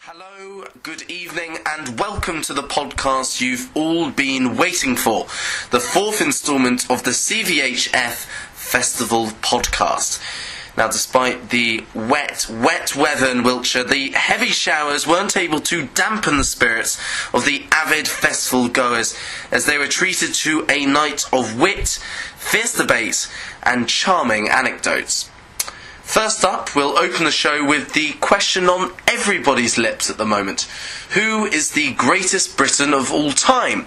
Hello, good evening, and welcome to the podcast you've all been waiting for, the fourth instalment of the CVHF Festival podcast. Now, despite the wet weather in Wiltshire, the heavy showers weren't able to dampen the spirits of the avid festival goers as they were treated to a night of wit, fierce debate, and charming anecdotes. First up, we'll open the show with the question on everybody's lips at the moment. Who is the greatest Briton of all time?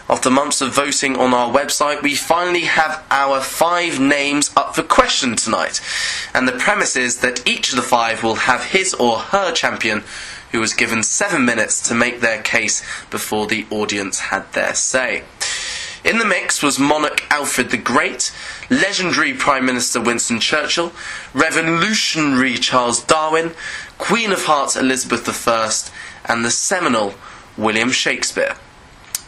After months of voting on our website, we finally have our 5 names up for question tonight. And the premise is that each of the 5 will have his or her champion, who was given 7 minutes to make their case before the audience had their say. In the mix was monarch Alfred the Great, legendary Prime Minister Winston Churchill, revolutionary Charles Darwin, Queen of Hearts Elizabeth I, and the seminal William Shakespeare.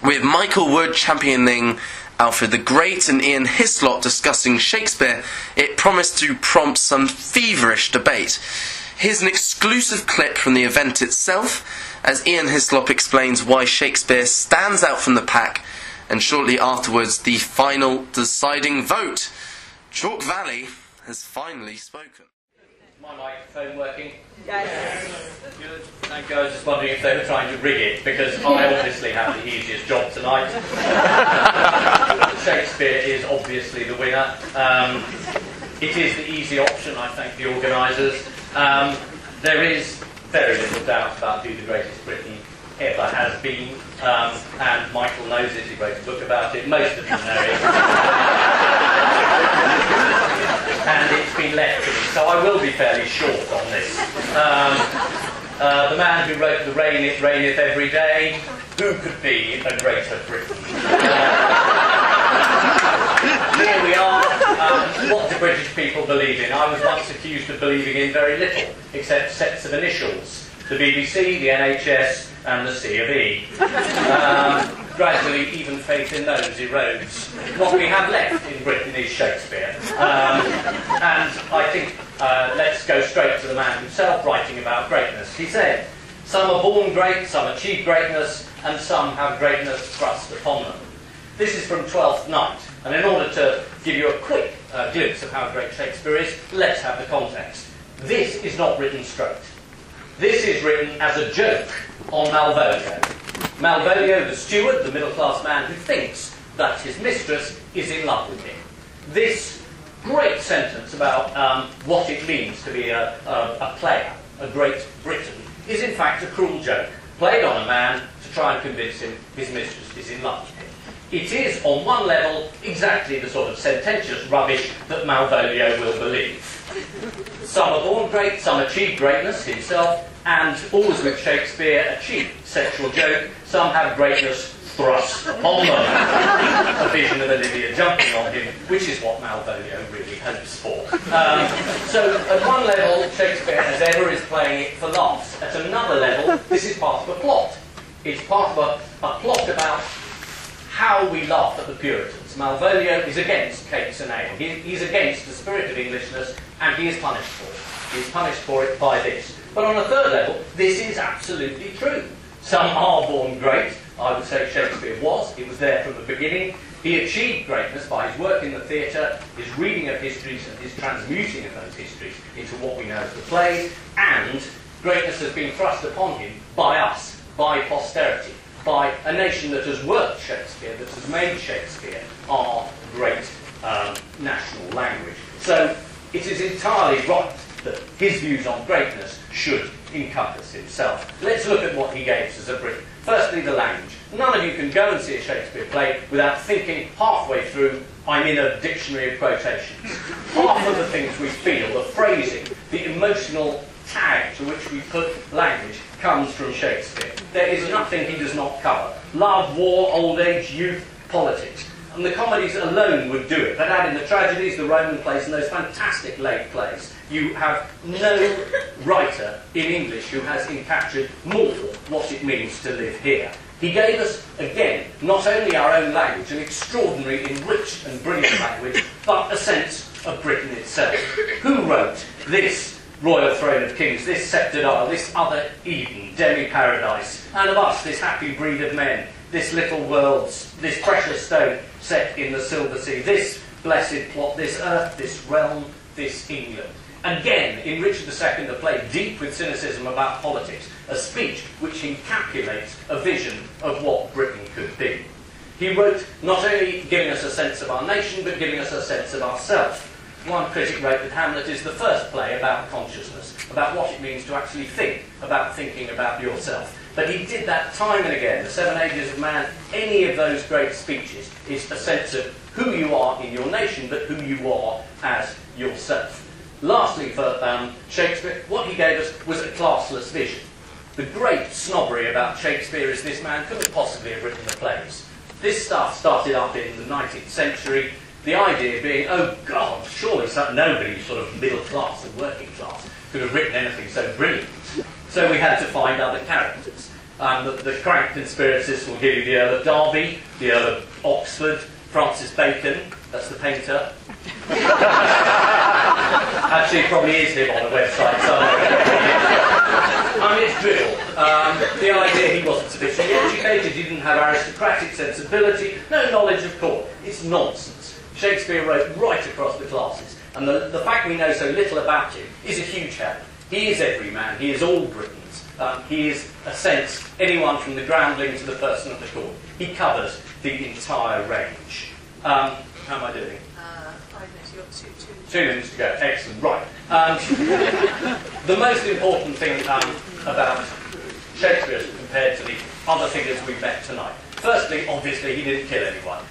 With Michael Wood championing Alfred the Great and Ian Hislop discussing Shakespeare, it promised to prompt some feverish debate. Here's an exclusive clip from the event itself, as Ian Hislop explains why Shakespeare stands out from the pack, and shortly afterwards, the final deciding vote. Chalke Valley has finally spoken. Is my microphone working? Yes. Good. Thank you. I was just wondering if they were trying to rig it, because I obviously have the easiest job tonight. Shakespeare is obviously the winner. It is the easy option, I thank the organisers. There is very little doubt about who the greatest Briton ever has been, and Michael knows it, he wrote a book about it, most of you know it. And it's been left to me, so I will be fairly short on this. The man who wrote The Rain, It Raineth Every Day, who could be a greater Briton? Here we are. What do British people believe in? I was once accused of believing in very little, except sets of initials. The BBC, the NHS, and the C of E. Gradually, even faith in those erodes. What we have left in Britain is Shakespeare. And I think let's go straight to the man himself writing about greatness. He said, "Some are born great, some achieve greatness, and some have greatness thrust upon them." This is from Twelfth Night. And in order to give you a quick glimpse of how great Shakespeare is, let's have the context. This is not written straight. This is written as a joke on Malvolio. Malvolio, the steward, the middle-class man who thinks that his mistress is in love with him. This great sentence about what it means to be a player, a great Briton, is in fact a cruel joke, played on a man to try and convince him his mistress is in love with him. It is, on one level, exactly the sort of sententious rubbish that Malvolio will believe. Some are born great, some achieve greatness himself, and always with Shakespeare, a cheap sexual joke, some have greatness thrust upon them. A vision of Olivia jumping on him, which is what Malvolio really hopes for. So at one level, Shakespeare, as ever, is playing it for laughs. At another level, this is part of a plot. It's part of a plot about how we laugh at the Puritans. Malvolio is against cakes and ale. He's against the spirit of Englishness, and he is punished for it. He is punished for it by this. But on a third level, this is absolutely true. Some are born great. I would say Shakespeare was. He was there from the beginning. He achieved greatness by his work in the theatre, his reading of histories and his transmuting of those histories into what we know as the plays, and greatness has been thrust upon him by us, by posterity, by a nation that has worked Shakespeare, that has made Shakespeare our great national language. So it is entirely right that his views on greatness should encompass himself. Let's look at what he gave us as a Brit. Firstly, the language. None of you can go and see a Shakespeare play without thinking halfway through, I'm in a dictionary of quotations. Half of the things we feel, the phrasing, the emotional tag to which we put language, comes from Shakespeare. There is nothing he does not cover. Love, war, old age, youth, politics. And the comedies alone would do it. But add in the tragedies, the Roman plays, and those fantastic late plays. You have no writer in English who has encaptured more what it means to live here. He gave us, again, not only our own language, an extraordinary, enriched and brilliant language, but a sense of Britain itself. Who wrote this royal throne of kings, this sceptred isle, this other Eden, demi-paradise, and of us, this happy breed of men, this little world, this precious stone set in the silver sea, this blessed plot, this earth, this realm, this England. Again, in Richard II, a play deep with cynicism about politics, a speech which encapsulates a vision of what Britain could be. He wrote not only giving us a sense of our nation, but giving us a sense of ourselves. One critic wrote that Hamlet is the first play about consciousness, about what it means to actually think, about thinking about yourself. But he did that time and again. The Seven Ages of Man, any of those great speeches, is a sense of who you are in your nation, but who you are as yourself. Lastly, for Shakespeare, what he gave us was a classless vision. The great snobbery about Shakespeare is this man couldn't possibly have written the plays. This stuff started up in the 19th century, the idea being, oh God, surely nobody sort of middle class and working class could have written anything so brilliant. So we had to find other characters. The crank conspiracists will give you the Earl of Derby, the Earl of Oxford, Francis Bacon, that's the painter. Actually, it probably is him on the website somewhere. I mean, it's drivel. The idea he wasn't sufficiently educated, he didn't have aristocratic sensibility, no knowledge of court. It's nonsense. Shakespeare wrote right across the classes, and the fact we know so little about him is a huge help. He is every man, he is all Britons. He is, a sense, anyone from the groundling to the person at the court. He covers the entire range. How am I doing? 5 minutes, you've got 2 minutes to go. Excellent. Right. The most important thing about Shakespeare compared to the other figures we've met tonight. Firstly, obviously, he didn't kill anyone.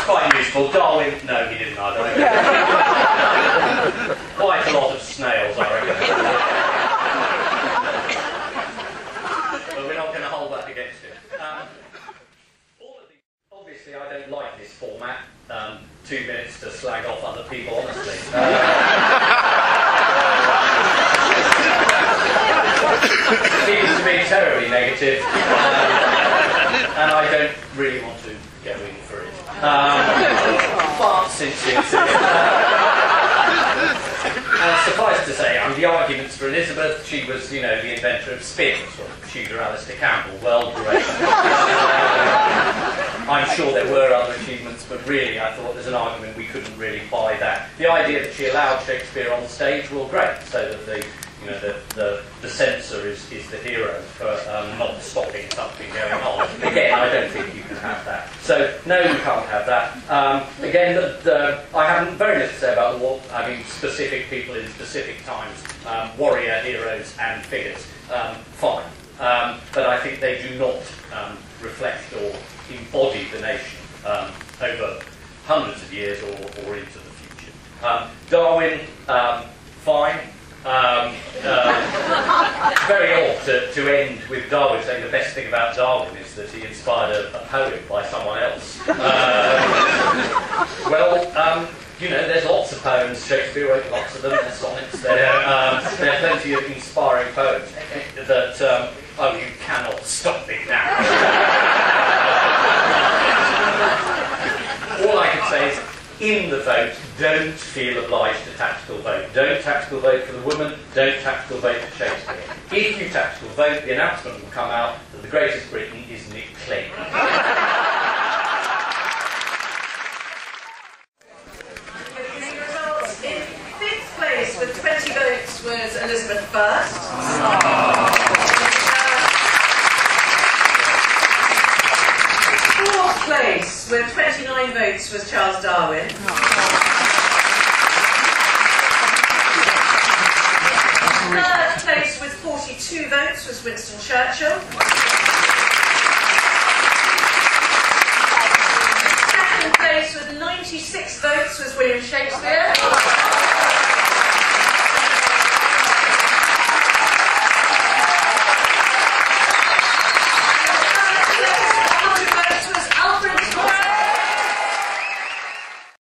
Quite useful. Darwin, no, he didn't either. Quite a lot of snails, I reckon. But we're not going to hold that against him. Obviously, I don't like this format. 2 minutes to slag off other people, honestly. Seems to be terribly negative, and I don't really want to go in for it. But since it's... and suffice to say, the arguments for Elizabeth, she was, you know, the inventor of spin, sort of Tudor Alistair Campbell, well, great. I'm sure there were other achievements, but really I thought there's an argument we couldn't really buy that. The idea that she allowed Shakespeare on stage, well, great, so that the censor is the hero for not stopping something going on. Again, I don't think you can have that. So, no, you can't have that. Again, I have very little to say about the war. I mean, specific people in specific times, warrior, heroes, and figures. Fine. But I think they do not reflect or embody the nation over hundreds of years or into the future. Darwin, fine. Very odd to end with Darwin saying the best thing about Darwin is that he inspired a poem by someone else. You know, there's lots of poems. Shakespeare wrote lots of them. There's sonnets. There are plenty of inspiring poems that, oh, you cannot stop me now. All I can say is, in the vote, don't feel obliged to tactical vote. Don't tactical vote for the woman, don't tactical vote for Shakespeare. If you tactical vote, the announcement will come out that the greatest Briton is Nick Clegg. The results in 5th place with 20 votes was Elizabeth First. Fourth place with 29 votes was Charles Darwin. Third place with 42 votes was Winston Churchill. Second place with 96 votes was William Shakespeare.